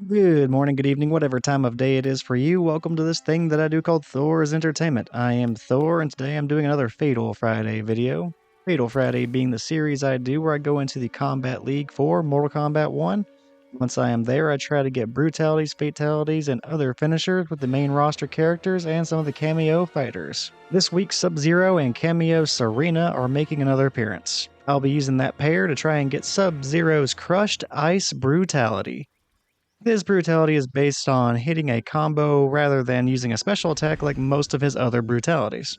Good morning, good evening, whatever time of day it is for you. Welcome to this thing that I do called Thor's Entertainment. I am Thor, and today I'm doing another Fatal Friday video. Fatal Friday being the series I do where I go into the Kombat League for Mortal Kombat 1. Once I am there, I try to get brutalities, fatalities, and other finishers with the main roster characters and some of the cameo fighters. This week, Sub-Zero and kameo Sareena are making another appearance. I'll be using that pair to try and get Sub-Zero's Crushed Ice Brutality. His brutality is based on hitting a combo rather than using a special attack like most of his other brutalities.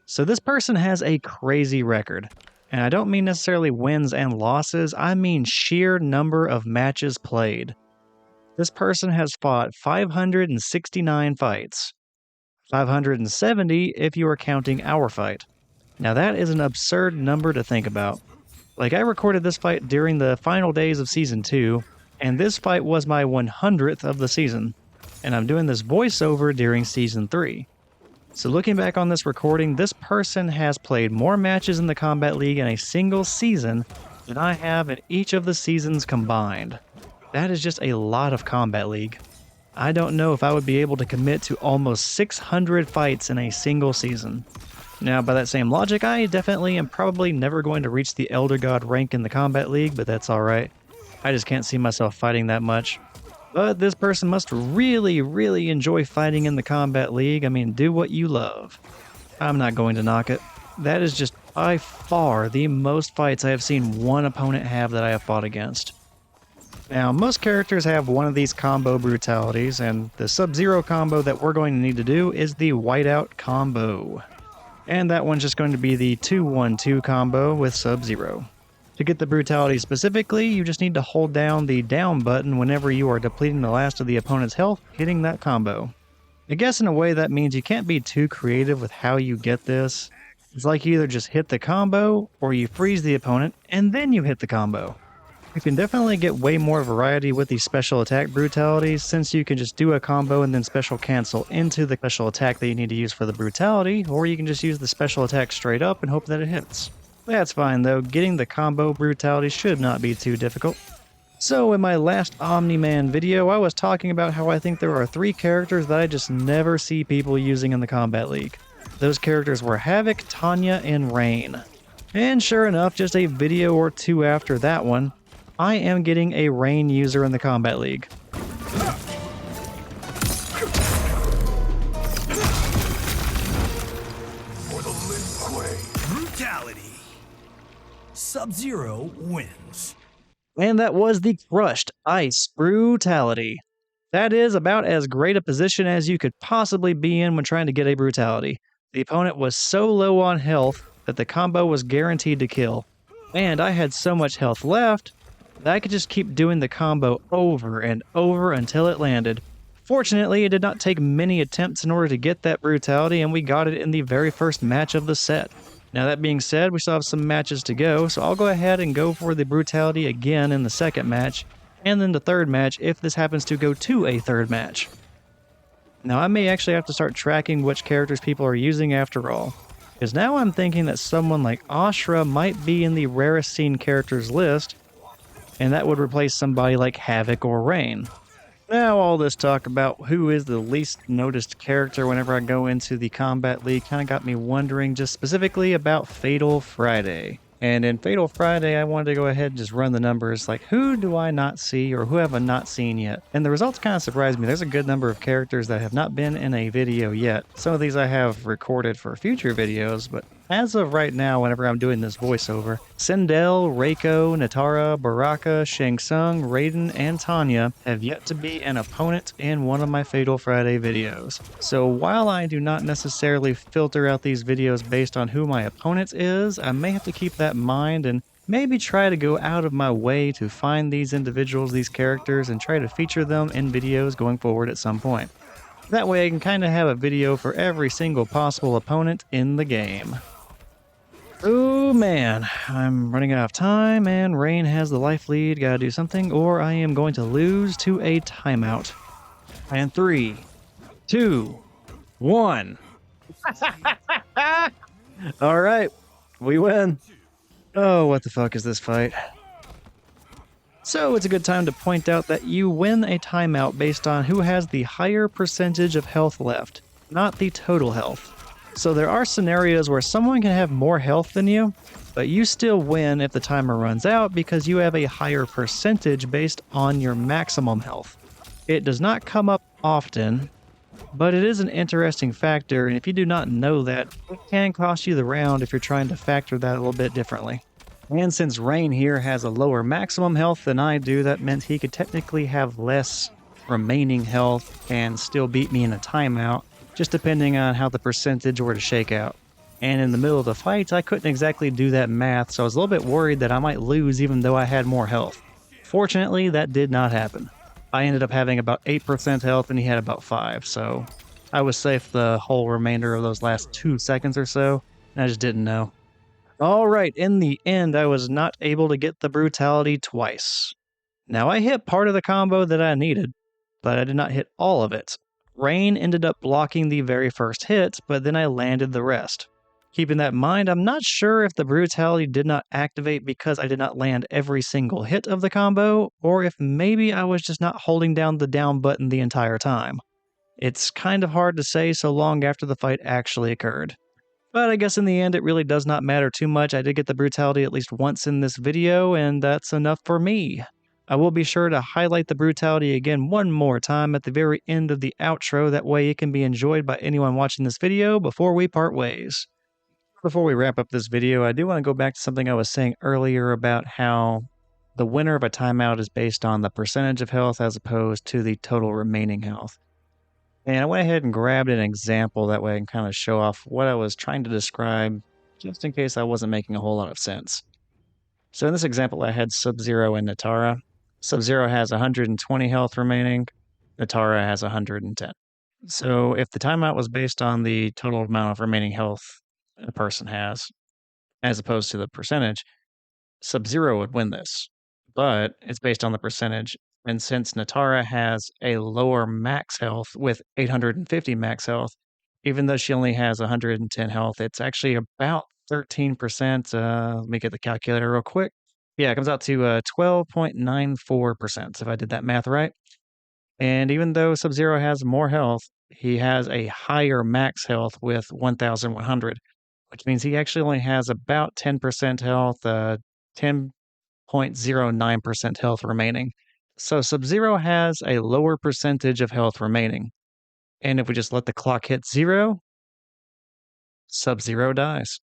So this person has a crazy record. And I don't mean necessarily wins and losses, I mean sheer number of matches played. This person has fought 569 fights. 570 if you are counting our fight. Now that is an absurd number to think about. Like, I recorded this fight during the final days of Season 2, and this fight was my 100th of the season, and I'm doing this voiceover during Season 3. So looking back on this recording, this person has played more matches in the Kombat League in a single season than I have in each of the seasons combined. That is just a lot of Kombat League. I don't know if I would be able to commit to almost 600 fights in a single season. Now, by that same logic, I definitely am probably never going to reach the Elder God rank in the Kombat League, but that's alright. I just can't see myself fighting that much. But this person must really enjoy fighting in the Kombat League. I mean, do what you love. I'm not going to knock it. That is just by far the most fights I have seen one opponent have that I have fought against. Now, most characters have one of these combo brutalities, and the Sub-Zero combo that we're going to need to do is the Whiteout combo. And that one's just going to be the 2-1-2 combo with Sub-Zero. To get the brutality specifically, you just need to hold down the down button whenever you are depleting the last of the opponent's health, hitting that combo. I guess in a way that means you can't be too creative with how you get this. It's like you either just hit the combo, or you freeze the opponent, and then you hit the combo. You can definitely get way more variety with the special attack brutalities, since you can just do a combo and then special cancel into the special attack that you need to use for the brutality, or you can just use the special attack straight up and hope that it hits. That's fine though, getting the combo brutality should not be too difficult. So in my last Omni-Man video, I was talking about how I think there are 3 characters that I just never see people using in the Kombat League. Those characters were Havoc, Tanya, and Rain. And sure enough, just a video or 2 after that one, I am getting a Rain user in the Kombat League. Brutality. Sub-Zero wins. And that was the Crushed Ice Brutality. That is about as great a position as you could possibly be in when trying to get a brutality. The opponent was so low on health that the combo was guaranteed to kill. And I had so much health left that I could just keep doing the combo over and over until it landed. Fortunately, it did not take many attempts in order to get that brutality, and we got it in the very first match of the set. Now that being said, we still have some matches to go, so I'll go ahead and go for the brutality again in the second match, and then the third match if this happens to go to a third match. Now I may actually have to start tracking which characters people are using after all, because now I'm thinking that someone like Ashra might be in the rarest seen characters list, and that would replace somebody like Havoc or Rain. Now all this talk about who is the least noticed character whenever I go into the Kombat League kind of got me wondering just specifically about Fatal Friday. And in Fatal Friday, I wanted to go ahead and just run the numbers, like who do I not see or who have I not seen yet? And the results kind of surprised me. There's a good number of characters that have not been in a video yet. Some of these I have recorded for future videos, but as of right now, whenever I'm doing this voiceover, Sindel, Reiko, Natara, Baraka, Shang Tsung, Raiden, and Tanya have yet to be an opponent in one of my Fatal Friday videos. So while I do not necessarily filter out these videos based on who my opponent is, I may have to keep that in mind and maybe try to go out of my way to find these individuals, these characters, and try to feature them in videos going forward at some point. That way I can kind of have a video for every single possible opponent in the game. Oh man, I'm running out of time and Rain has the life lead, gotta do something, or I am going to lose to a timeout. And 3, 2, 1. Alright, we win. Oh, what the fuck is this fight? So it's a good time to point out that you win a timeout based on who has the higher percentage of health left, not the total health. So there are scenarios where someone can have more health than you, but you still win if the timer runs out because you have a higher percentage based on your maximum health. It does not come up often, but it is an interesting factor, and if you do not know that, it can cost you the round if you're trying to factor that a little bit differently. And since Rain here has a lower maximum health than I do, that meant he could technically have less remaining health and still beat me in a timeout, just depending on how the percentage were to shake out. And in the middle of the fight, I couldn't exactly do that math, so I was a little bit worried that I might lose even though I had more health. Fortunately, that did not happen. I ended up having about 8% health and he had about 5, so I was safe the whole remainder of those last 2 seconds or so, and I just didn't know. Alright, in the end, I was not able to get the brutality twice. Now, I hit part of the combo that I needed, but I did not hit all of it. Rain ended up blocking the very first hit, but then I landed the rest. Keeping that in mind, I'm not sure if the brutality did not activate because I did not land every single hit of the combo, or if maybe I was just not holding down the down button the entire time. It's kind of hard to say so long after the fight actually occurred. But I guess in the end, it really does not matter too much. I did get the brutality at least once in this video, and that's enough for me. I will be sure to highlight the brutality again one more time at the very end of the outro, that way it can be enjoyed by anyone watching this video before we part ways. Before we wrap up this video, I do want to go back to something I was saying earlier about how the winner of a timeout is based on the percentage of health as opposed to the total remaining health. And I went ahead and grabbed an example, that way I can kind of show off what I was trying to describe, just in case I wasn't making a whole lot of sense. So in this example, I had Sub-Zero and Natara. Sub-Zero has 120 health remaining, Natara has 110. So if the timeout was based on the total amount of remaining health a person has, as opposed to the percentage, Sub-Zero would win this. But it's based on the percentage, and since Natara has a lower max health with 850 max health, even though she only has 110 health, it's actually about 13%. Let me get the calculator real quick. Yeah, it comes out to 12.94%, if I did that math right. And even though Sub-Zero has more health, he has a higher max health with 1,100, which means he actually only has about 10% health, 10.09% health remaining. So Sub-Zero has a lower percentage of health remaining. And if we just let the clock hit 0, Sub-Zero dies.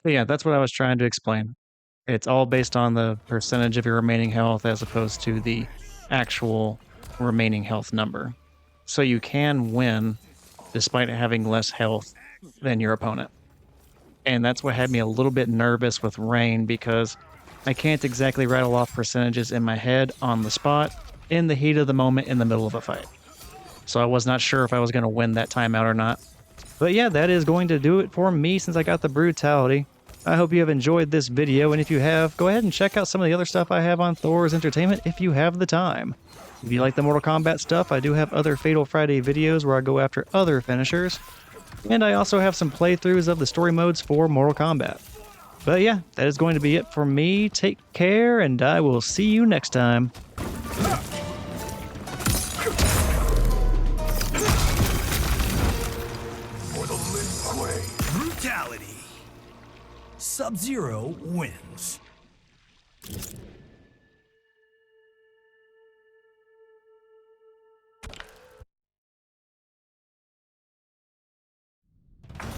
But yeah, that's what I was trying to explain. It's all based on the percentage of your remaining health as opposed to the actual remaining health number. So you can win despite having less health than your opponent. And that's what had me a little bit nervous with Rain, because I can't exactly rattle off percentages in my head on the spot in the heat of the moment in the middle of a fight. So I was not sure if I was going to win that timeout or not. But yeah, that is going to do it for me since I got the brutality. I hope you have enjoyed this video, and if you have, go ahead and check out some of the other stuff I have on Thor's Entertainment if you have the time. If you like the Mortal Kombat stuff, I do have other Fatal Friday videos where I go after other finishers. And I also have some playthroughs of the story modes for Mortal Kombat. But yeah, that is going to be it for me. Take care, and I will see you next time. For the Lin Kuei. Brutality. Sub-Zero wins.